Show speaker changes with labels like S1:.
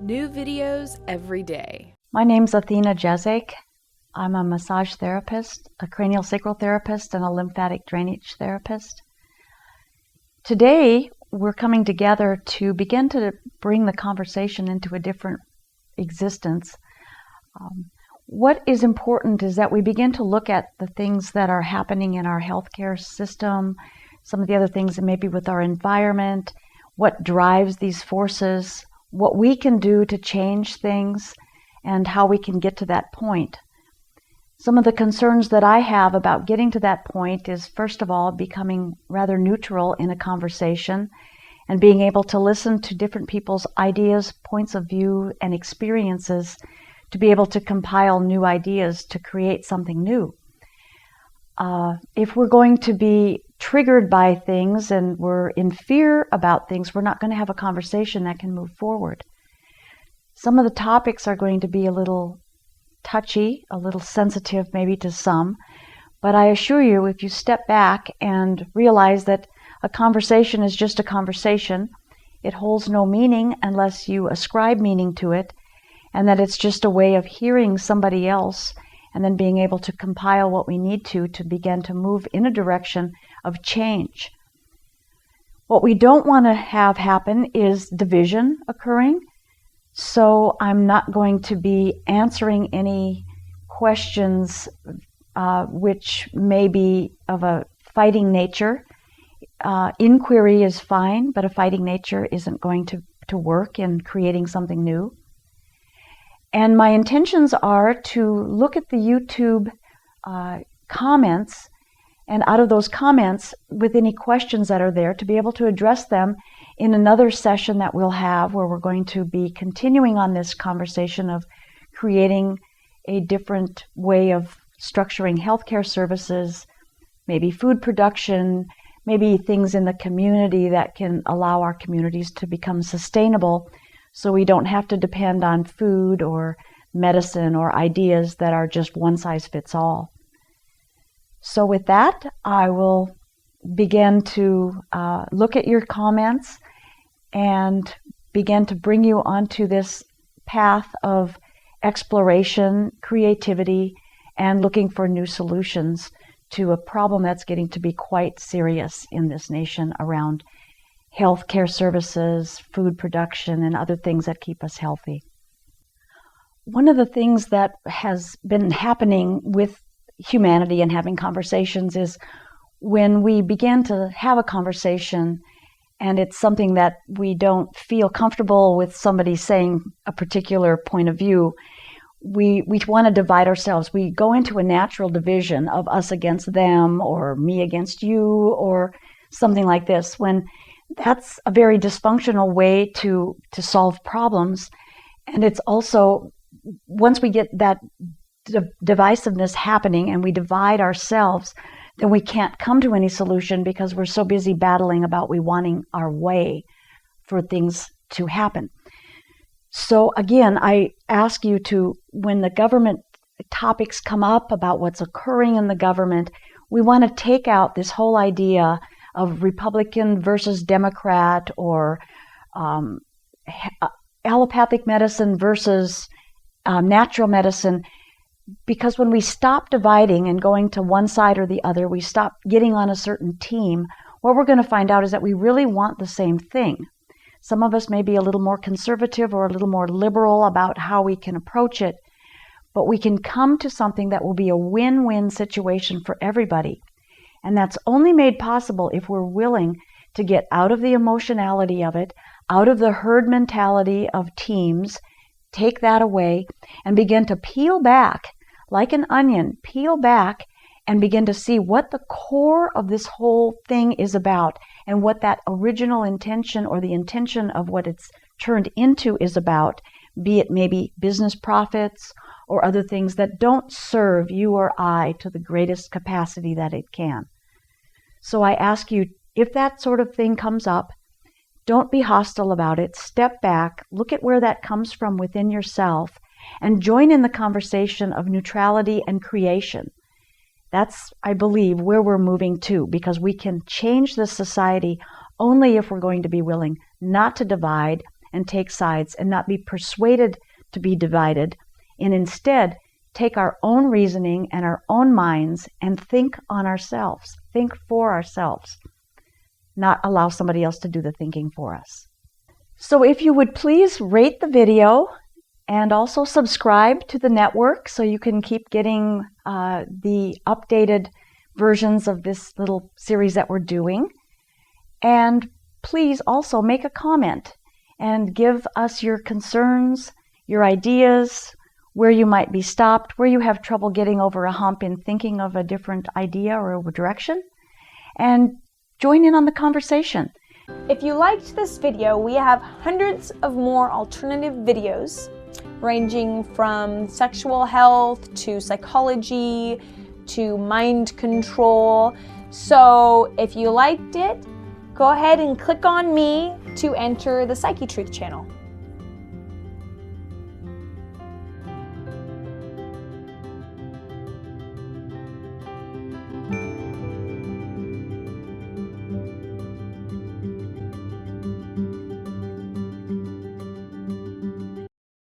S1: New videos every day.
S2: My name's Athena Jezik. I'm a massage therapist, a cranial sacral therapist, and a lymphatic drainage therapist. Today, we're coming together to begin to bring the conversation into a different existence. What is important is that we begin to look at the things that are happening in our healthcare system, some of the other things that may be with our environment, what drives these forces, what we can do to change things, and how we can get to that point. Some of the concerns that I have about getting to that point is, first of all, becoming rather neutral in a conversation and being able to listen to different people's ideas, points of view, and experiences to be able to compile new ideas to create something new. If we're going to be triggered by things and we're in fear about things, we're not going to have a conversation that can move forward. Some of the topics are going to be a little touchy, a little sensitive maybe to some, but I assure you, if you step back and realize that a conversation is just a conversation, it holds no meaning unless you ascribe meaning to it, and that it's just a way of hearing somebody else and then being able to compile what we need to begin to move in a direction of change. What we don't want to have happen is division occurring. So I'm not going to be answering any questions which may be of a fighting nature. Inquiry is fine, but a fighting nature isn't going to work in creating something new. And my intentions are to look at the YouTube comments, and out of those comments, with any questions that are there, to be able to address them in another session that we'll have, where we're going to be continuing on this conversation of creating a different way of structuring healthcare services, maybe food production, maybe things in the community that can allow our communities to become sustainable, so we don't have to depend on food or medicine or ideas that are just one size fits all. So with that, I will begin to look at your comments and begin to bring you onto this path of exploration, creativity, and looking for new solutions to a problem that's getting to be quite serious in this nation around healthcare services, food production, and other things that keep us healthy. One of the things that has been happening with humanity and having conversations is when we begin to have a conversation and it's something that we don't feel comfortable with somebody saying a particular point of view, we want to divide ourselves. We go into a natural division of us against them, or me against you, or something like this, when that's a very dysfunctional way to solve problems. And it's also, once we get that divisiveness happening and we divide ourselves, then we can't come to any solution because we're so busy battling about we wanting our way for things to happen. So again, I ask you to, when the government topics come up about what's occurring in the government, we want to take out this whole idea of Republican versus Democrat, or allopathic medicine versus natural medicine, because when we stop dividing and going to one side or the other, we stop getting on a certain team, what we're going to find out is that we really want the same thing. Some of us may be a little more conservative or a little more liberal about how we can approach it, but we can come to something that will be a win-win situation for everybody. And that's only made possible if we're willing to get out of the emotionality of it, out of the herd mentality of teams, take that away, and begin to peel back, like an onion, peel back and begin to see what the core of this whole thing is about, and what that original intention or the intention of what it's turned into is about, be it maybe business profits or other things that don't serve you or I to the greatest capacity that it can. So I ask you, if that sort of thing comes up, don't be hostile about it. Step back, look at where that comes from within yourself, and join in the conversation of neutrality and creation. That's, I believe, where we're moving to, because we can change this society only if we're going to be willing not to divide and take sides and not be persuaded to be divided, and instead take our own reasoning and our own minds and think on ourselves, think for ourselves, not allow somebody else to do the thinking for us. So if you would please rate the video and also subscribe to the network so you can keep getting the updated versions of this little series that we're doing. And please also make a comment and give us your concerns, your ideas, where you might be stopped, where you have trouble getting over a hump in thinking of a different idea or a direction, and join in on the conversation.
S3: If you liked this video, we have hundreds of more alternative videos ranging from sexual health to psychology to mind control. So if you liked it, go ahead and click on me to enter the Psychetruth channel.